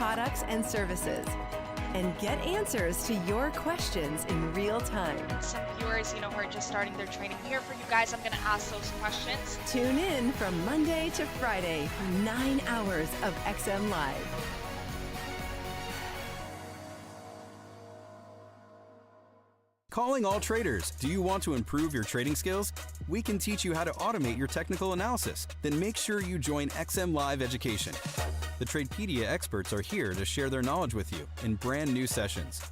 products and services and get answers to your questions in real time. Some viewers, who are just starting their training here for you guys, I'm going to ask those questions. Tune in from Monday to Friday for 9 hours of XM Live. Calling all traders. Do you want to improve your trading skills? We can teach you how to automate your technical analysis. Then make sure you join XM Live Education. The Tradepedia experts are here to share their knowledge with you in brand new sessions.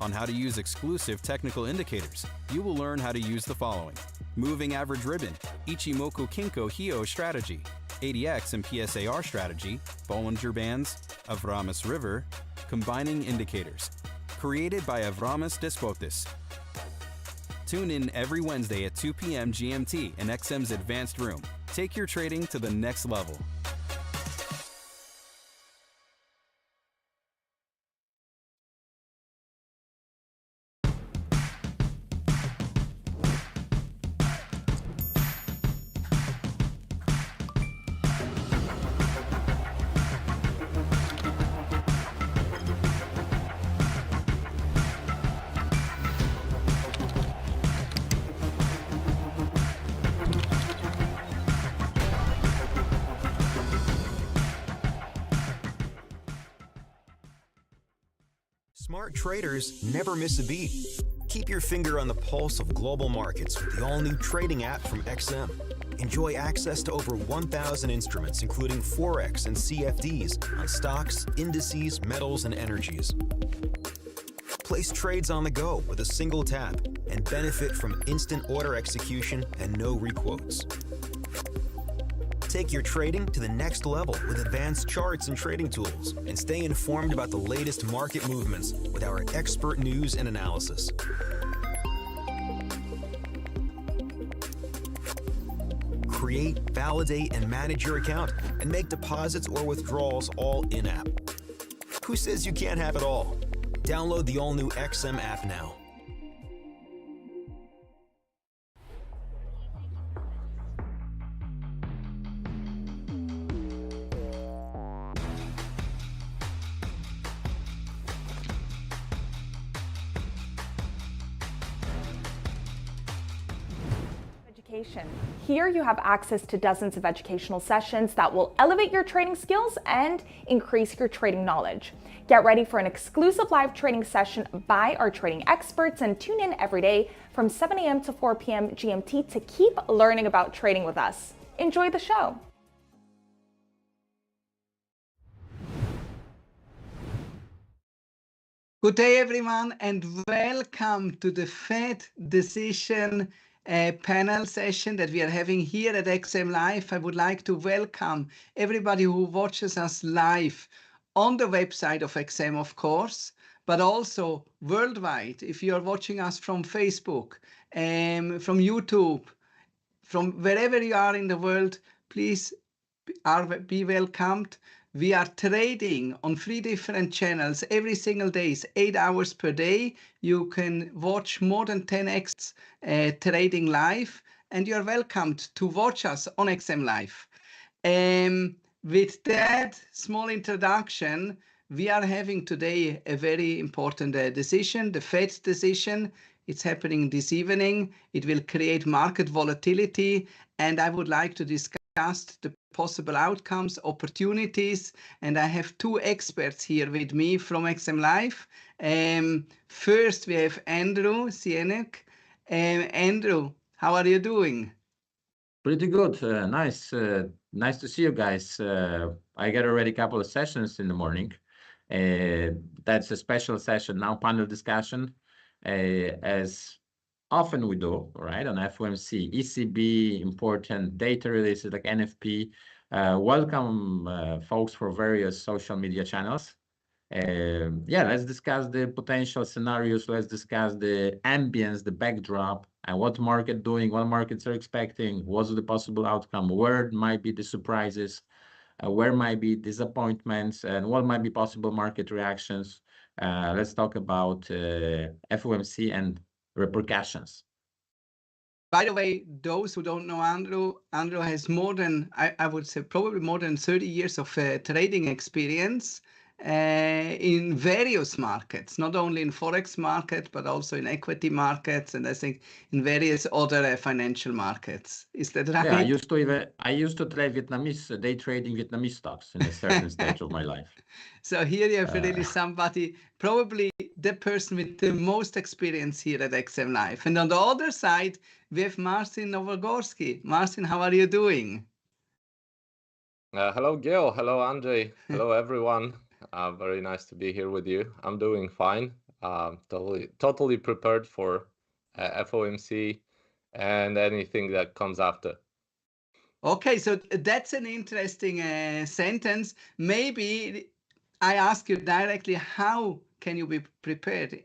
On how to use exclusive technical indicators, you will learn how to use the following: moving average ribbon, Ichimoku Kinko Hio strategy, ADX and PSAR strategy, Bollinger Bands, Avramis River, combining indicators. Created by Avramis Despotis. Tune in every Wednesday at 2 p.m. GMT in XM's Advanced Room. Take your trading to the next level. Smart traders never miss a beat. Keep your finger on the pulse of global markets with the all-new trading app from XM. Enjoy access to over 1,000 instruments, including Forex and CFDs on stocks, indices, metals, and energies. Place trades on the go with a single tap and benefit from instant order execution and no requotes. Take your trading to the next level with advanced charts and trading tools, and stay informed about the latest market movements with our expert news and analysis. Create, validate, and manage your account, and make deposits or withdrawals all in-app. Who says you can't have it all? Download the all-new XM app now. Here you have access to dozens of educational sessions that will elevate your trading skills and increase your trading knowledge. Get ready for an exclusive live trading session by our trading experts and tune in every day from 7 a.m. to 4 p.m. GMT to keep learning about trading with us. Enjoy the show. Good day, everyone, and welcome to the Fed decision panel session that we are having here at XM Live. I would like to welcome everybody who watches us live on the website of XM, of course, but also worldwide. If you are watching us from Facebook, from YouTube, from wherever you are in the world, please be welcomed. We are trading on 3 different channels every single day, 8 hours per day. You can watch more than 10x trading live, and you're welcomed to watch us on XM Live. With that small introduction, we are having today a very important decision, the Fed decision. It's happening this evening. It will create market volatility, and I would like to discuss the possible outcomes, opportunities, and I have 2 experts here with me from XM Live. First, we have Andrew Zieniuk. Andrew, how are you doing? Pretty good. Nice to see you guys. I got already a couple of sessions in the morning. That's a special session now, panel discussion, as often we do, right, on FOMC, ECB, important data releases like NFP. Welcome, folks, for various social media channels. Yeah, let's discuss the potential scenarios. Let's discuss the ambience, the backdrop, and what market doing, what markets are expecting, what's the possible outcome, where might be the surprises, where might be disappointments, and what might be possible market reactions. Let's talk about FOMC and repercussions. By the way, those who don't know Andrew has more than, I would say, probably more than 30 years of trading experience. in various markets, not only in Forex market, but also in equity markets, and I think in various other financial markets. Is that right? Yeah, I used to trade Vietnamese, day trading Vietnamese stocks in a certain stage of my life. So here you have really somebody, probably the person with the most experience here at XM Life. And on the other side, we have Marcin Nowogorski. Marcin, how are you doing? Hello, Gil. Hello, Andre. Hello, everyone. Very nice to be here with you. I'm doing fine. Totally prepared for FOMC and anything that comes after. Okay, so that's an interesting sentence. Maybe I ask you directly, how can you be prepared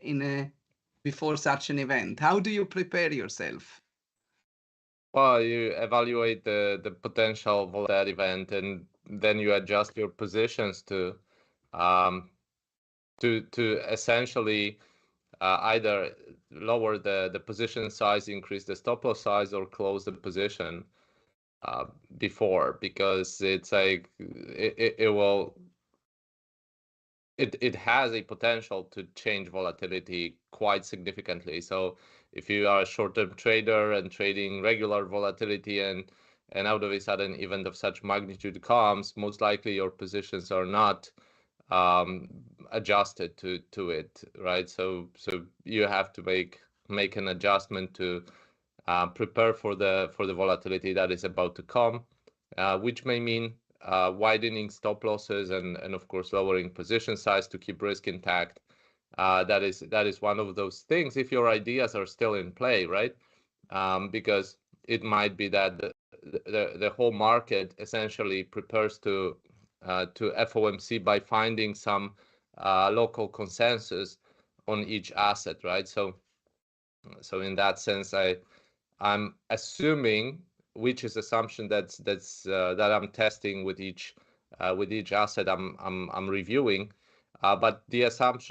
before such an event? How do you prepare yourself? Well, you evaluate the potential of that event, and then you adjust your positions to essentially either lower the position size, increase the stop loss size, or close the position before, because it's like it has a potential to change volatility quite significantly. So if you are a short-term trader and trading regular volatility and out of a sudden event of such magnitude comes, most likely your positions are not adjusted to it, right? So you have to make an adjustment to prepare for the volatility that is about to come, which may mean widening stop losses and of course lowering position size to keep risk intact. That is one of those things if your ideas are still in play, right? Because it might be that the whole market essentially prepares to FOMC by finding some local consensus on each asset, right? So in that sense, I'm assuming, which is assumption that I'm testing with each asset I'm reviewing, but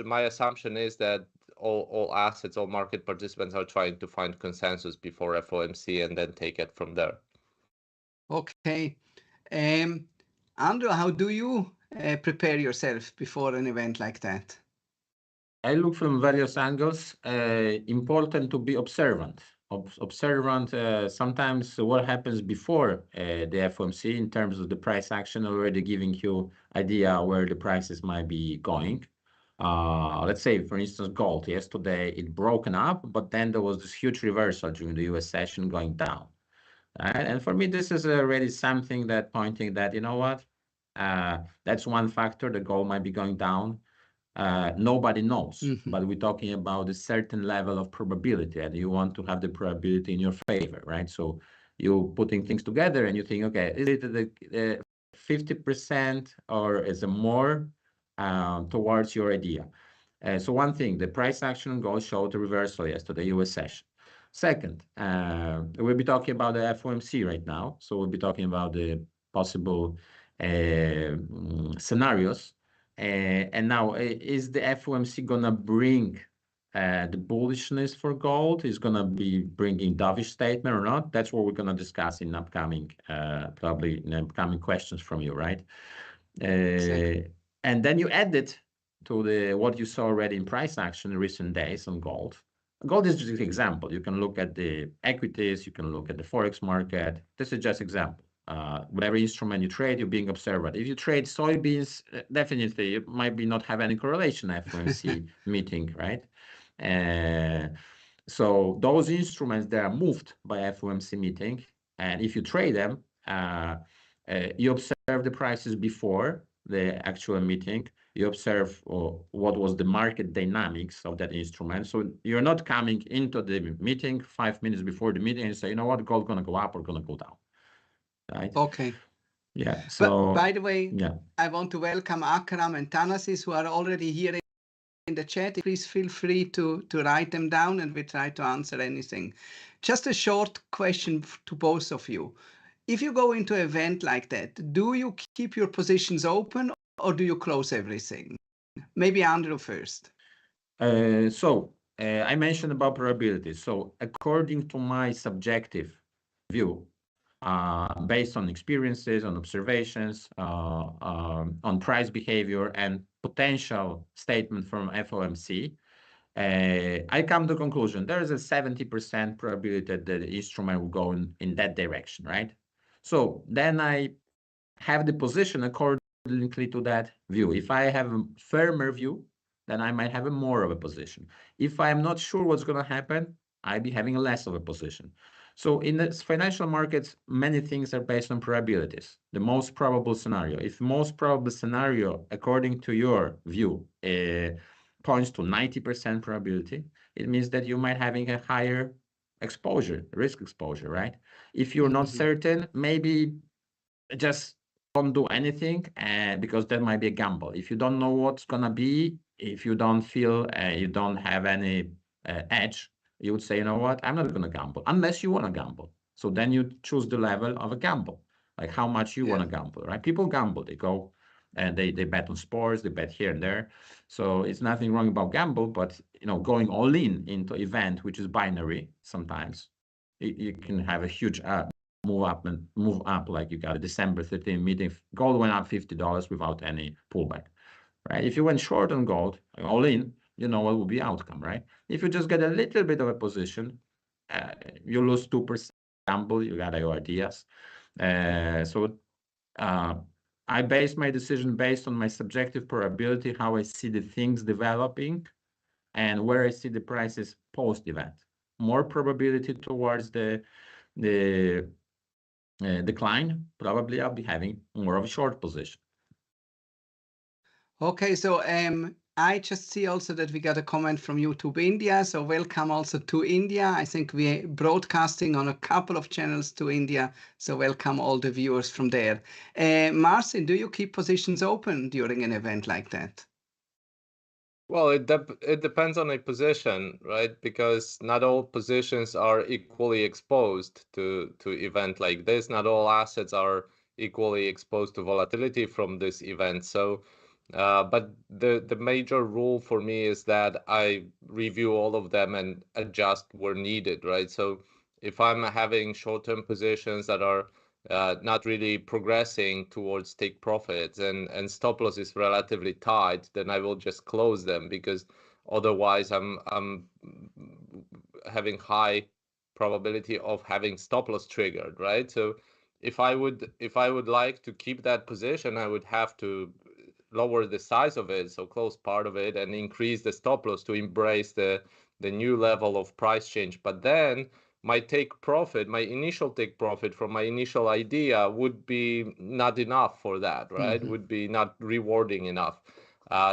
my assumption is that all assets, all market participants are trying to find consensus before FOMC and then take it from there. Okay, Andrew, how do you prepare yourself before an event like that? I look from various angles. Important to be observant. Sometimes what happens before the FOMC in terms of the price action already giving you idea where the prices might be going. Let's say, for instance, gold. Yesterday it broken up, but then there was this huge reversal during the US session going down. Right? And for me, this is already something that pointing that, you know what, that's one factor. The gold might be going down. Nobody knows, but we're talking about a certain level of probability, and you want to have the probability in your favor, right? So you're putting things together and you think, okay, is it the 50% or is it more towards your idea? So one thing, the price action on gold showed a reversal yesterday, US session. Second, we'll be talking about the FOMC right now. So we'll be talking about the possible scenarios. And now, is the FOMC gonna bring the bullishness for gold? Is gonna be bringing dovish statement or not? That's what we're gonna discuss in upcoming, probably in upcoming questions from you, right? Exactly. And then you add it to what you saw already in price action in recent days on gold. Gold is just an example. You can look at the equities, you can look at the Forex market. This is just example. Whatever instrument you trade, you're being observant. If you trade soybeans, definitely it might be not have any correlation FOMC meeting, right? So those instruments, they are moved by FOMC meeting, and if you trade them, you observe the prices before the actual meeting. You observe what was the market dynamics of that instrument. So you're not coming into the meeting 5 minutes before the meeting and say, you know what, gold gonna go up or gonna go down. Right? Okay. Yeah. So, but by the way, yeah, I want to welcome Akram and Thanasis, who are already here in the chat. Please feel free to write them down, and we try to answer anything. Just a short question to both of you. If you go into an event like that, do you keep your positions open or do you close everything? Maybe Andrew first. I mentioned about probability. So according to my subjective view, based on experiences, on observations, on price behavior and potential statement from FOMC, I come to the conclusion there is a 70% probability that the instrument will go in that direction, right? So then I have the position accordingly to that view. If I have a firmer view, then I might have a more of a position. If I'm not sure what's going to happen, I'd be having less of a position. So in the financial markets, many things are based on probabilities. The most probable scenario. If most probable scenario, according to your view, points to 90% probability, it means that you might having a higher exposure, risk exposure, right? If you're not certain, maybe just don't do anything, because that might be a gamble. If you don't know what's gonna be, if you don't feel you don't have any edge, you would say, you know what, I'm not gonna gamble unless you want to gamble. So then you choose the level of a gamble, like how much you want to gamble, right? People gamble, they go and they bet on sports, they bet here and there. So it's nothing wrong about gamble, but you know, going all in into event which is binary, sometimes you can have a huge move up, like you got a December 13 meeting, gold went up $50 without any pullback, right? If you went short on gold, all in, you know what will be outcome, right? If you just get a little bit of a position, you lose 2%, gamble, you got your ideas. I base my decision based on my subjective probability, how I see the things developing, and where I see the prices post-event. More probability towards the decline, probably I'll be having more of a short position. Okay, so I just see also that we got a comment from YouTube India. So welcome also to India. I think we're broadcasting on a couple of channels to India. So welcome all the viewers from there. Marcin, do you keep positions open during an event like that? Well, it depends on a position, right? Because not all positions are equally exposed to event like this. Not all assets are equally exposed to volatility from this event. So, but the major rule for me is that I review all of them and adjust where needed, right? So if I'm having short-term positions that are not really progressing towards take profits and stop loss is relatively tight, then I will just close them, because otherwise I'm having high probability of having stop loss triggered, right? So if I would like to keep that position, I would have to lower the size of it, so close part of it, and increase the stop loss to embrace the new level of price change. But then my initial take profit from my initial idea would be not enough for that, right? Would be not rewarding enough.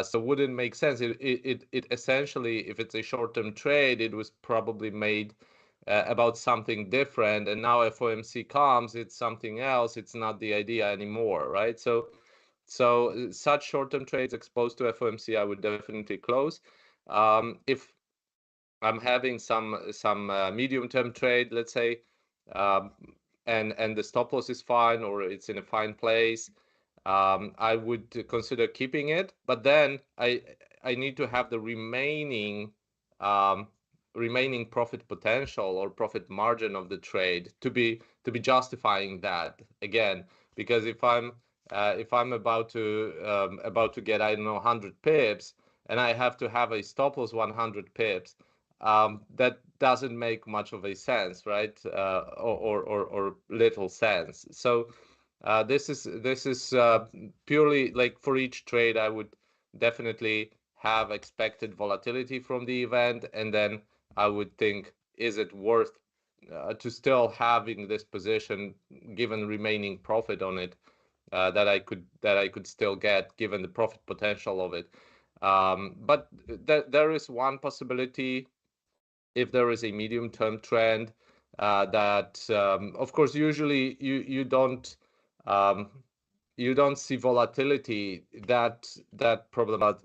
So wouldn't make sense. It essentially, if it's a short-term trade, it was probably made about something different, and now FOMC comes, it's something else. It's not the idea anymore, right? So such short-term trades exposed to FOMC, I would definitely close. If I'm having some medium-term trade, let's say, and the stop loss is fine, or it's in a fine place, I would consider keeping it. But then I need to have the remaining profit potential or profit margin of the trade to be justifying that again. Because if I'm about to get, I don't know, 100 pips, and I have to have a stop loss 100 pips, that doesn't make much of a sense, right? Or little sense. So this is purely like for each trade, I would definitely have expected volatility from the event, and then I would think, is it worth to still having this position given remaining profit on it that I could still get given the profit potential of it. But there is one possibility. If there is a medium-term trend that, of course, usually you don't see volatility that problematic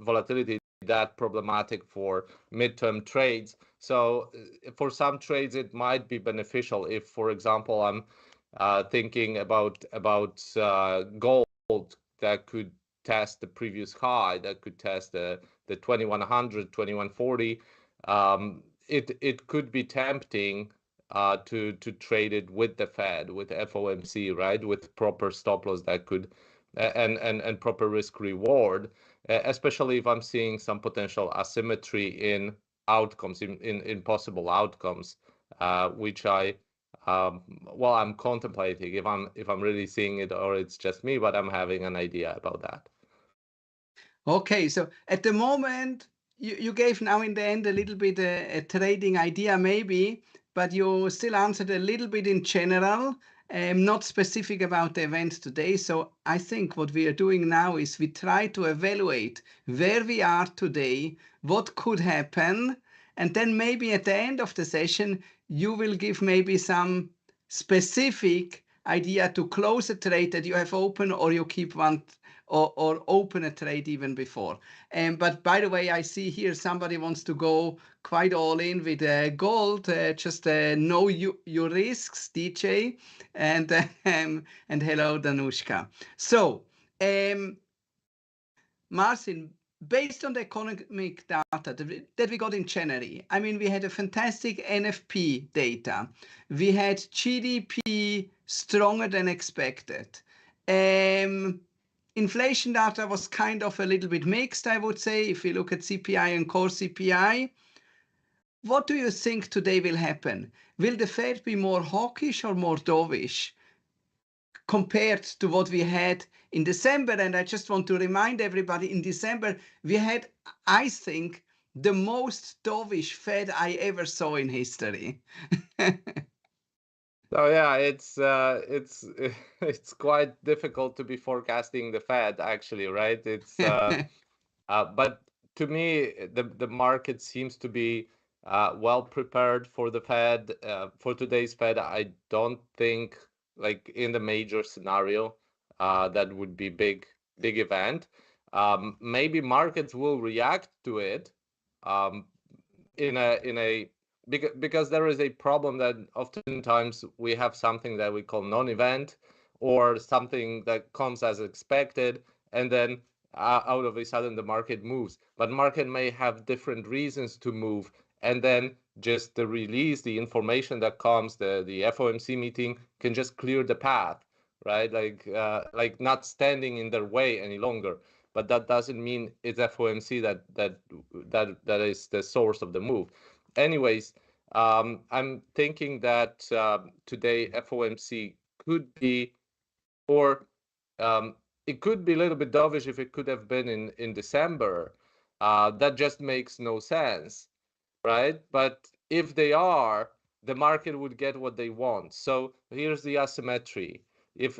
for midterm trades. So for some trades, it might be beneficial if, for example, I'm thinking about gold that could test the previous high, that could test the 2100, 2140. It could be tempting to trade it with the Fed, with FOMC, right, with proper stop loss that could and proper risk reward, especially if I'm seeing some potential asymmetry in outcomes, in possible outcomes, which I'm contemplating if I'm really seeing it or it's just me, but I'm having an idea about that. Okay, so at the moment, you gave now in the end a little bit a trading idea maybe, but you still answered a little bit in general, not specific about the event today. So I think what we are doing now is we try to evaluate where we are today, what could happen, and then maybe at the end of the session, you will give maybe some specific idea to close a trade that you have open, or you keep one or open a trade even before. But by the way, I see here somebody wants to go quite all in with gold. Just know your risks, DJ, and hello, Danushka. So, Marcin, based on the economic data that we got in January, I mean, we had a fantastic NFP data. We had GDP stronger than expected. Inflation data was kind of a little bit mixed, I would say, if you look at CPI and core CPI. What do you think today will happen? Will the Fed be more hawkish or more dovish compared to what we had in December? And I just want to remind everybody, in December, we had, I think, the most dovish Fed I ever saw in history. So yeah, it's quite difficult to be forecasting the Fed, actually, right? It's but to me, the market seems to be well prepared for the Fed, for today's Fed. I don't think, like, in the major scenario, that would be big event. Maybe markets will react to it because there is a problem that oftentimes we have something that we call non-event, or something that comes as expected, and then out of a sudden the market moves. But market may have different reasons to move, and then just the information that comes, the FOMC meeting can just clear the path, right? Like not standing in their way any longer. But that doesn't mean it's FOMC that is the source of the move. Anyways, I'm thinking that today FOMC could be, or it could be a little bit dovish if it could have been in December. That just makes no sense, right? But if they are, the market would get what they want. So here's the asymmetry. If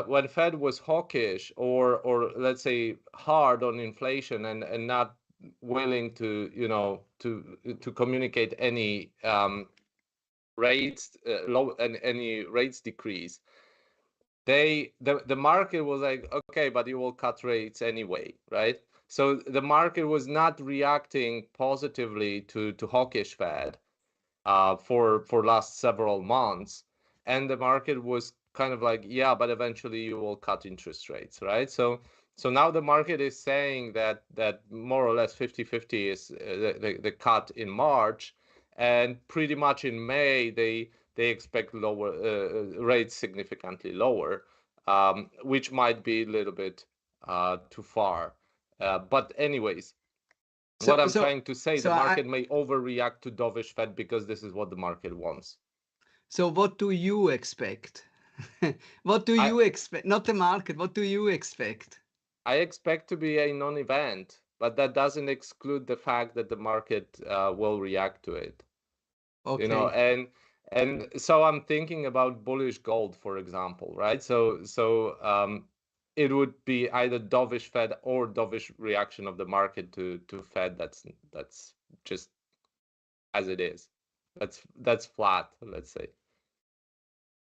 when Fed was hawkish or let's say hard on inflation and not willing to to communicate any rates any rates decrease, the market was like, okay, but you will cut rates anyway, right? So the market was not reacting positively to hawkish Fed for last several months, and the market was kind of like, yeah, but eventually you will cut interest rates, right? So now the market is saying that more or less 50-50 is the cut in March, and pretty much in May they expect lower rates significantly lower, which might be a little bit too far. But anyways, what I'm trying to say, the market may overreact to dovish Fed because this is what the market wants. So what do you expect? What do you expect? Not the market. What do you expect? I expect to be a non-event, but that doesn't exclude the fact that the market will react to it. Okay. And so I'm thinking about bullish gold, for example, right? So it would be either dovish Fed or dovish reaction of the market to Fed. That's just as it is. That's flat, let's say.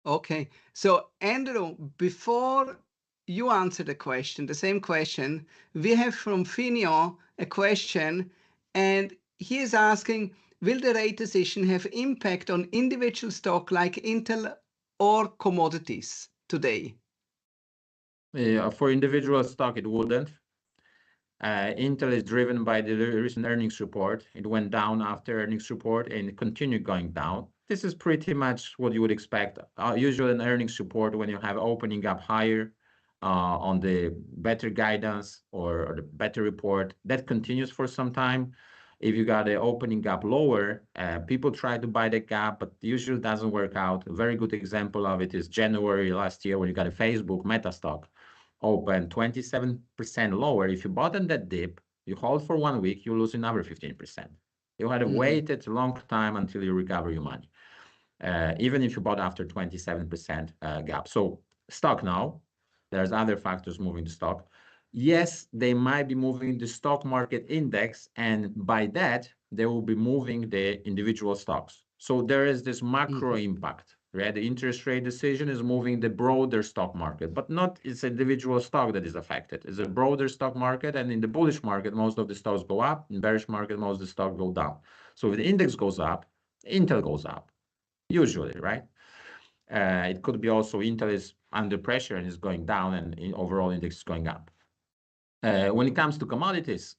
Okay. So Andrew, before you answer the question, the same question, we have from Finio a question, and he is asking, will the rate decision have impact on individual stock like Intel or commodities today? For individual stock, it wouldn't. Intel is driven by the recent earnings report. It went down after earnings report and it continued going down. this is pretty much what you would expect. Usually an earnings report, when you have opening up higher on the better guidance or the better report, that continues for some time. If you got the opening up lower, people try to buy the gap, but usually doesn't work out. A very good example of it is January last year when you got a Facebook Meta stock open 27% lower. If you bought in that dip, you hold for 1 week, you lose another 15%. You had to wait a long time until you recover your money, even if you bought after 27% gap. So stock now, there's other factors moving the stock. Yes, they might be moving the stock market index, and by that, they will be moving the individual stocks. So there is this macro impact, right? The interest rate decision is moving the broader stock market, but not its individual stock that is affected. It's a broader stock market, and in the bullish market, most of the stocks go up. In bearish market, most of the stocks go down. So if the index goes up, Intel goes up, usually, right? It could be also Intel is under pressure and is going down, and overall index is going up. When it comes to commodities,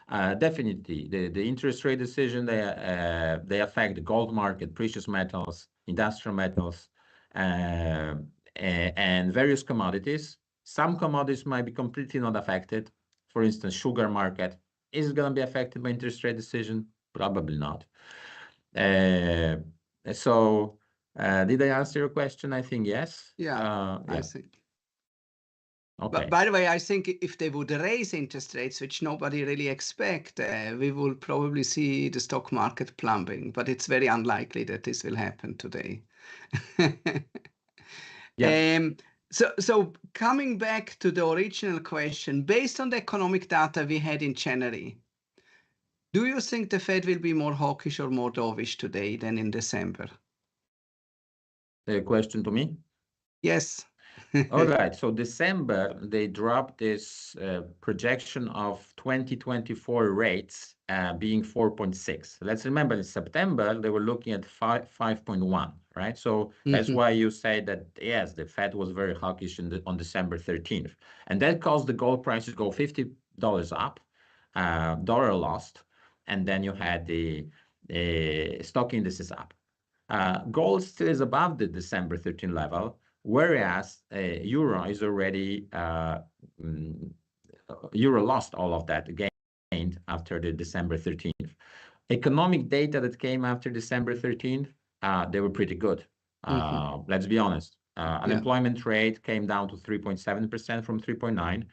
definitely the interest rate decision, they affect the gold market, precious metals, industrial metals, and various commodities. Some commodities might be completely not affected. For instance, sugar market, is it going to be affected by interest rate decision? Probably not. So did I answer your question? I think yes. Yeah, I think. Okay. But by the way, I think if they would raise interest rates, which nobody really expect, we will probably see the stock market plumbing, but it's very unlikely that this will happen today. So coming back to the original question, based on the economic data we had in January, do you think the Fed will be more hawkish or more dovish today than in December? The question to me? Yes. All right. So December, they dropped this projection of 2024 rates being 4.6. Let's remember in September, they were looking at 5.1, right? So that's why you say that, yes, the Fed was very hawkish on December 13th. And that caused the gold prices to go $50 up, dollar lost. And then you had the stock indices up. Gold still is above the December 13 level, whereas euro is already euro lost all of that gained after the December 13th. Economic data that came after December 13th, they were pretty good. Let's be honest. Unemployment rate came down to 3.7% from 3.9.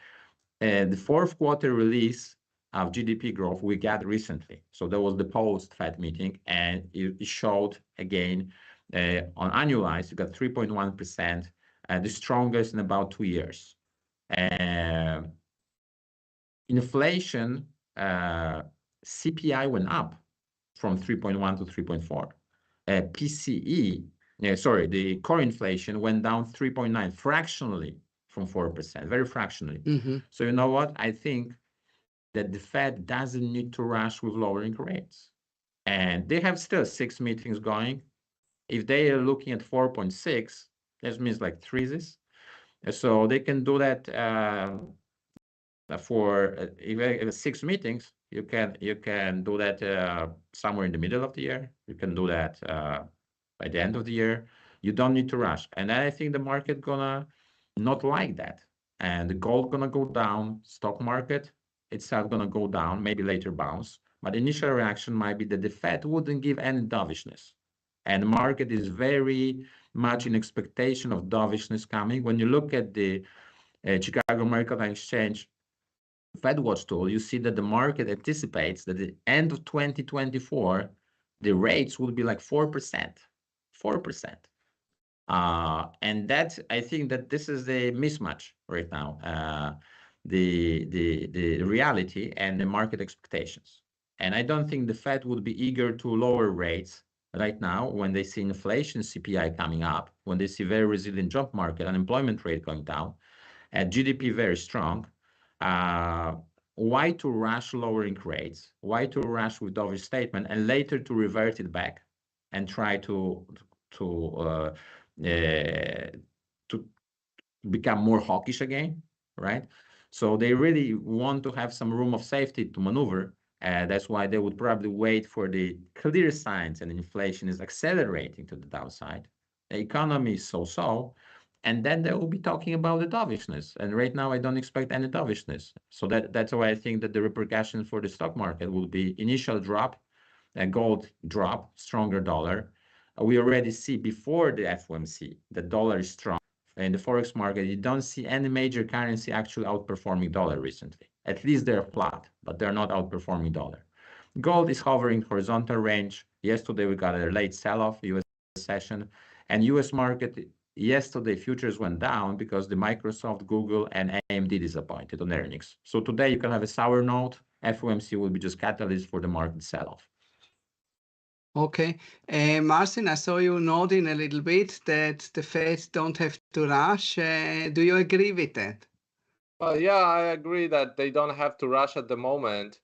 The fourth quarter release of GDP growth we got recently. So there was the post-Fed meeting, and it showed again on annualized, you got 3.1%, the strongest in about 2 years. Inflation, CPI went up from 3.1 to 3.4. PCE, the core inflation went down 3.9 fractionally from 4%, very fractionally. So you know what? I think that the Fed doesn't need to rush with lowering rates. And they have still 6 meetings going. If they are looking at 4.6, that means like threes. So they can do that for even 6 meetings. You can do that somewhere in the middle of the year. You can do that by the end of the year. You don't need to rush. And I think the market gonna not like that. And the gold gonna go down. Stock market itself gonna go down, maybe later bounce. But initial reaction might be that the Fed wouldn't give any dovishness. And the market is very much in expectation of dovishness coming. When you look at the Chicago Mercantile Exchange Fed Watch tool, you see that the market anticipates that at the end of 2024, the rates will be like 4%. 4%. And that, I think that this is a mismatch right now, the reality and the market expectations. And I don't think the Fed would be eager to lower rates right now when they see inflation CPI coming up, when they see very resilient job market, unemployment rate going down, and GDP very strong. Why to rush lowering rates? Why to rush with dovish statement and later to revert it back and try to become more hawkish again, right? So they really want to have some room of safety to maneuver That's why they would probably wait for the clear signs and inflation is accelerating to the downside. The economy is so-so, and then they will be talking about the dovishness. And right now, I don't expect any dovishness. So that's why I think that the repercussions for the stock market will be initial drop, gold drop, stronger dollar. We already see before the FOMC, the dollar is strong. In the Forex market, you don't see any major currency actually outperforming dollar recently. At least they're flat, but they're not outperforming dollar. Gold is hovering horizontal range. Yesterday, we got a late sell-off, US session. And US market, yesterday, futures went down because the Microsoft, Google, and AMD disappointed on earnings. So today, you can have a sour note. FOMC will be just catalyst for the market sell-off. Okay. Marcin, I saw you nodding a little bit that the Fed don't have to rush. Do you agree with that? Yeah, I agree that they don't have to rush at the moment.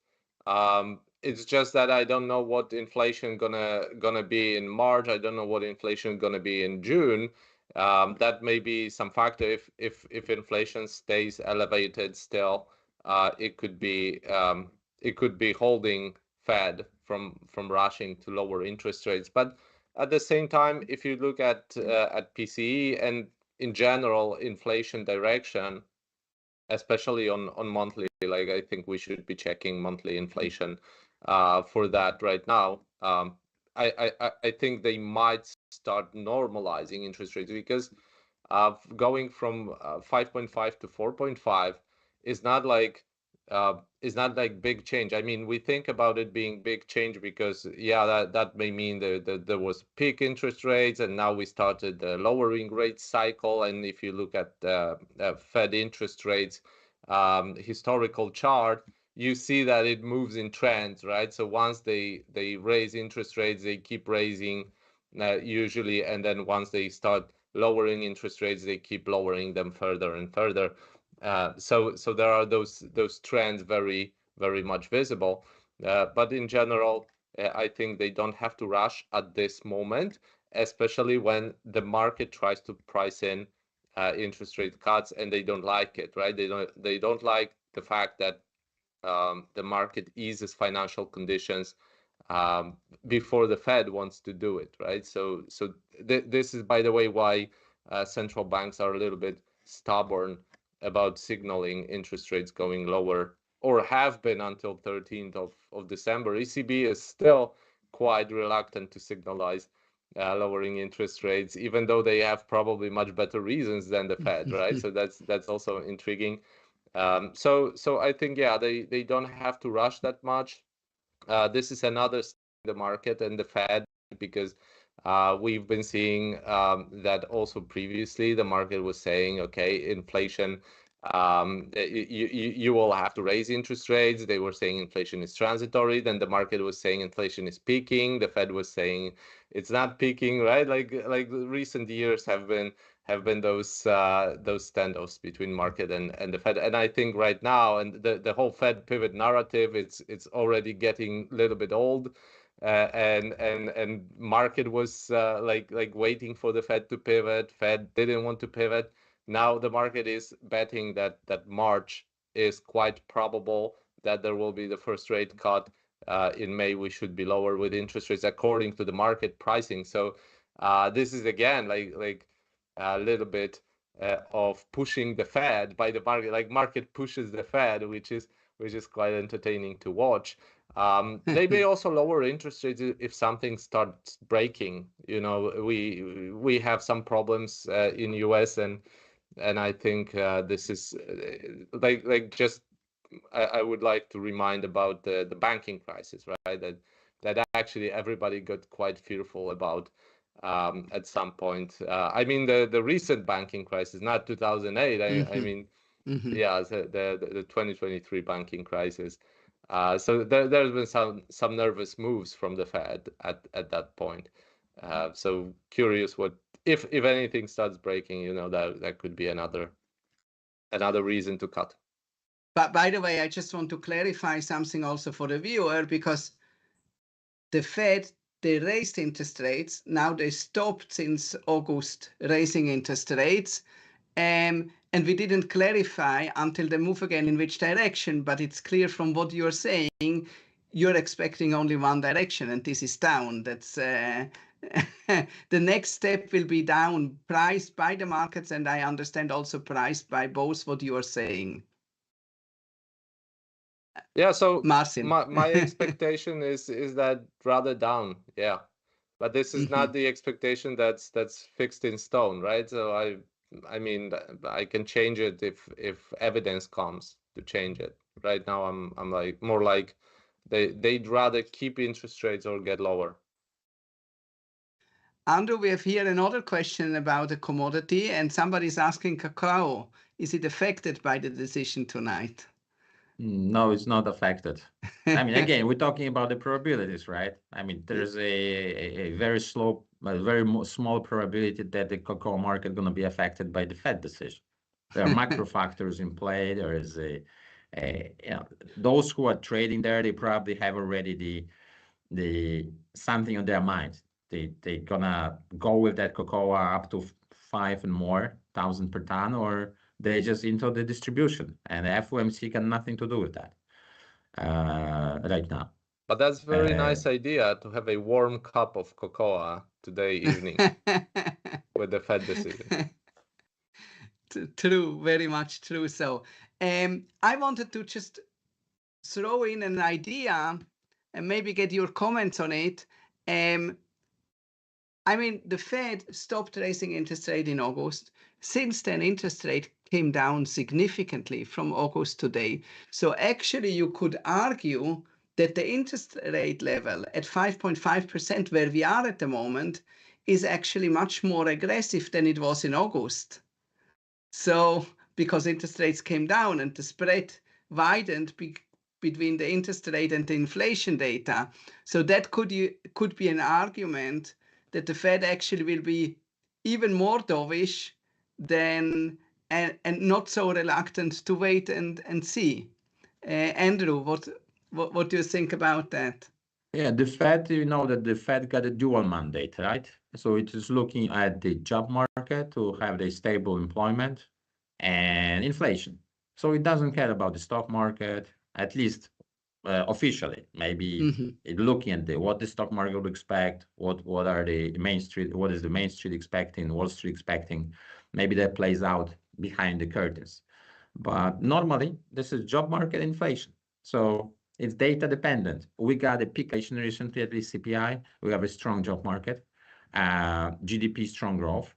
It's just that I don't know what inflation gonna be in March. I don't know what inflation gonna be in June. That may be some factor. If inflation stays elevated still, it could be holding Fed from rushing to lower interest rates. But at the same time, if you look at PCE and in general inflation direction, especially on monthly, like I think we should be checking monthly inflation for that right now. I think they might start normalizing interest rates because going from 5.5 to 4.5 is not like big change. I mean, we think about it being big change because that may mean that there was peak interest rates and now we started the lowering rate cycle. And if you look at the Fed interest rates historical chart, you see that it moves in trends, right? So once they raise interest rates, they keep raising usually, and then once they start lowering interest rates, they keep lowering them further and further. So there are those trends very, very much visible. But in general, I think they don't have to rush at this moment, especially when the market tries to price in interest rate cuts and they don't like it, right? They don't like the fact that the market eases financial conditions before the Fed wants to do it, right? So this is, by the way, why central banks are a little bit stubborn about signaling interest rates going lower, or have been until 13th of December. ECB is still quite reluctant to signalize lowering interest rates, even though they have probably much better reasons than the Fed, right? So that's also intriguing. So I think, yeah, they don't have to rush that much. This is another the market and the Fed, because we've been seeing that also previously the market was saying, okay, inflation, you will have to raise interest rates. They were saying inflation is transitory. Then the market was saying inflation is peaking. The Fed was saying it's not peaking, right? Like recent years have been those standoffs between market and the Fed. And I think right now, and the whole Fed pivot narrative, it's already getting a little bit old. And market was like waiting for the Fed to pivot. Fed didn't want to pivot. Now the market is betting that March is quite probable that there will be the first rate cut. In May, we should be lower with interest rates according to the market pricing. So this is again like a little bit of pushing the Fed by the market. Like market pushes the Fed, which is quite entertaining to watch. They may also lower interest rates if something starts breaking. You know, we have some problems in US, and I think this is like just I would like to remind about the banking crisis, right? That actually everybody got quite fearful about at some point. I mean the recent banking crisis, not 2008. I mean, yeah, the 2023 banking crisis. So there's been some nervous moves from the Fed at that point. So curious what if anything starts breaking, you know, that could be another reason to cut. But by the way, I just want to clarify something also for the viewer, because the Fed, they raised interest rates. Now they stopped since August raising interest rates. And we didn't clarify until they move again in which direction, but it's clear from what you're saying, you're expecting only one direction, and this is down. That's the next step will be down, priced by the markets, and I understand also priced by both what you are saying. Yeah, so Marcin. my expectation is that rather down, yeah. But this is not the expectation that's fixed in stone, right? So I mean I can change it if evidence comes to change it. Right now I'm like more like they'd rather keep interest rates or get lower. Andrew, we have here another question about a commodity, and somebody's asking cacao. Is it affected by the decision tonight? No, it's not affected. I mean, again, we're talking about the probabilities, right? I mean, there's a very slow, a very small probability that the cocoa market going to be affected by the Fed decision. There are macro factors in play. There is you know, those who are trading there, they probably have already the something on their mind. They gonna go with that cocoa up to 5 and more thousand per ton, or they just into the distribution, and the FOMC got nothing to do with that right now. But that's a very nice idea to have a warm cup of cocoa today evening with the Fed decision. True, very much true. So I wanted to just throw in an idea and maybe get your comments on it. I mean, the Fed stopped raising interest rate in August. Since then, interest rate came down significantly from August today. So actually, you could argue that the interest rate level at 5.5%, where we are at the moment, is actually much more aggressive than it was in August. So because interest rates came down and the spread widened between the interest rate and the inflation data. So that could be an argument that the Fed actually will be even more dovish than and not so reluctant to wait and see. Andrew, what do you think about that? Yeah, the Fed, you know that the Fed got a dual mandate, right? So it is looking at the job market to have the stable employment and inflation. So it doesn't care about the stock market, at least officially. Maybe looking at what the stock market would expect, what are the Main Street, what is the Main Street expecting, Wall Street expecting. Maybe that plays out behind the curtains. But normally, this is job market inflation. So it's data dependent. We got a peak inflation recently, at least CPI. We have a strong job market, GDP strong growth.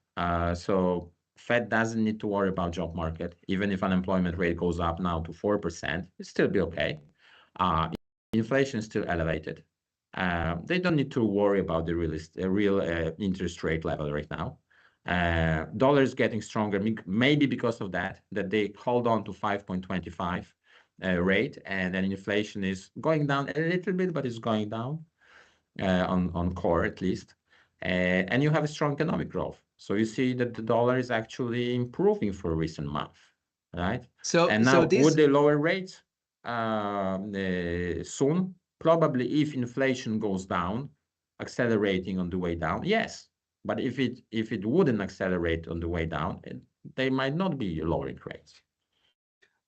So Fed doesn't need to worry about job market. Even if unemployment rate goes up now to 4%, it'll still be okay. Inflation is still elevated. They don't need to worry about the real interest rate level right now. Dollar is getting stronger, maybe because of that they hold on to 5.25 rate, and then inflation is going down a little bit, but it's going down on core at least. And you have a strong economic growth. So you see that the dollar is actually improving for a recent month, right? And now would they lower rates soon? Probably if inflation goes down, accelerating on the way down, yes. But if it wouldn't accelerate on the way down, they might not be lowering rates.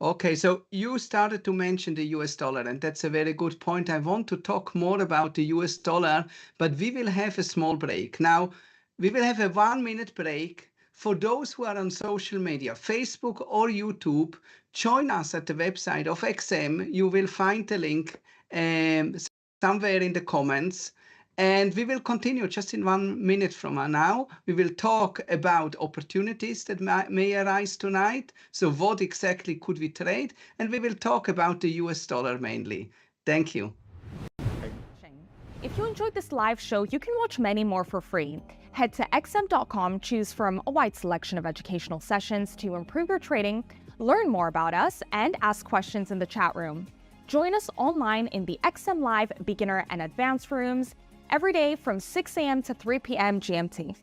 Okay, so you started to mention the US dollar, and that's a very good point. I want to talk more about the US dollar, but we will have a small break. Now, we will have a 1-minute break. For those who are on social media, Facebook or YouTube, join us at the website of XM. You will find the link somewhere in the comments. And we will continue just in 1 minute from now. We will talk about opportunities that may arise tonight. So what exactly could we trade? And we will talk about the US dollar mainly. Thank you. If you enjoyed this live show, you can watch many more for free. Head to xm.com, choose from a wide selection of educational sessions to improve your trading, learn more about us, and ask questions in the chat room. Join us online in the XM Live beginner and advanced rooms every day from 6 a.m. to 3 p.m. GMT.